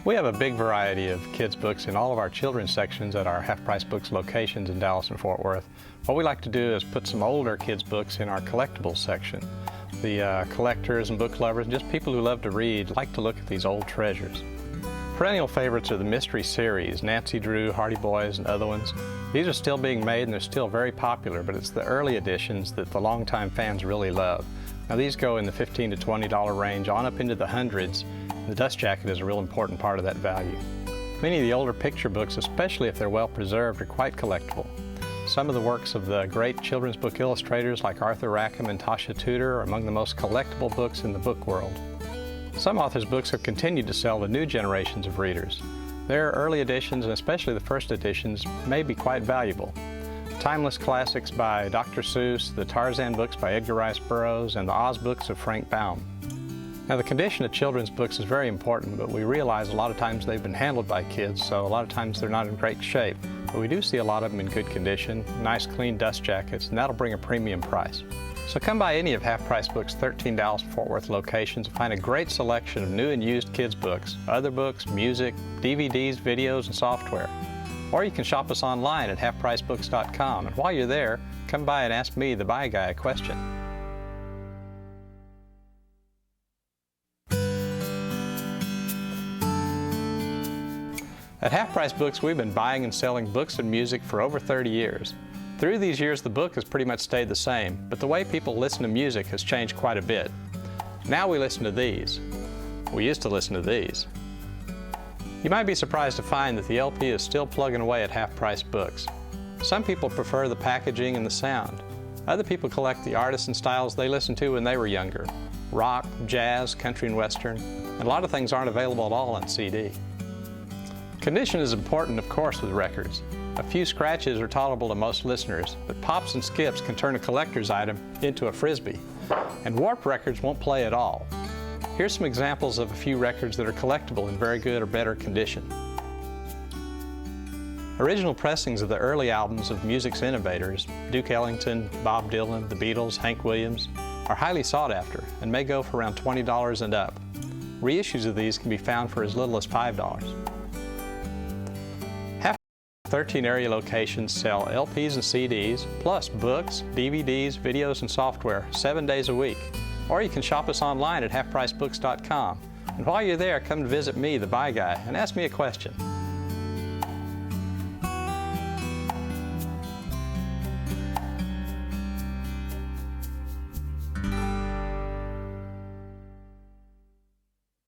We have a big variety of kids' books in all of our children's sections at our half-price books locations in Dallas and Fort Worth. What we like to do is put some older kids' books in our collectibles section. The collectors and book lovers, and just people who love to read, like to look at these old treasures. Perennial favorites are the mystery series, Nancy Drew, Hardy Boys, and other ones. These are still being made and they're still very popular, but it's the early editions that the longtime fans really love. Now these go in the $15 to $20 range on up into the hundreds. The dust jacket is a real important part of that value. Many of the older picture books, especially if they're well preserved, are quite collectible. Some of the works of the great children's book illustrators like Arthur Rackham and Tasha Tudor are among the most collectible books in the book world. Some authors' books have continued to sell to new generations of readers. Their early editions, and especially the first editions, may be quite valuable. Timeless classics by Dr. Seuss, the Tarzan books by Edgar Rice Burroughs, and the Oz books of Frank Baum. Now the condition of children's books is very important, but we realize a lot of times they've been handled by kids, so a lot of times they're not in great shape. But we do see a lot of them in good condition, nice clean dust jackets, and that'll bring a premium price. So come by any of Half Price Books' 13 Dallas and Fort Worth locations and find a great selection of new and used kids' books, other books, music, DVDs, videos, and software. Or you can shop us online at halfpricebooks.com, and while you're there, come by and ask me, the buy guy, a question. At Half Price Books, we've been buying and selling books and music for over 30 years. Through these years, the book has pretty much stayed the same, but the way people listen to music has changed quite a bit. Now we listen to these. We used to listen to these. You might be surprised to find that the LP is still plugging away at Half Price Books. Some people prefer the packaging and the sound. Other people collect the artists and styles they listened to when they were younger. Rock, jazz, country and western, and a lot of things aren't available at all on CD. Condition is important, of course, with records. A few scratches are tolerable to most listeners, but pops and skips can turn a collector's item into a frisbee. And warped records won't play at all. Here's some examples of a few records that are collectible in very good or better condition. Original pressings of the early albums of music's innovators, Duke Ellington, Bob Dylan, the Beatles, Hank Williams, are highly sought after and may go for around $20 and up. Reissues of these can be found for as little as $5. 13 area locations sell LPs and CDs, plus books, DVDs, videos, and software 7 days a week. Or you can shop us online at halfpricebooks.com. And while you're there, come to visit me, the buy guy, and ask me a question.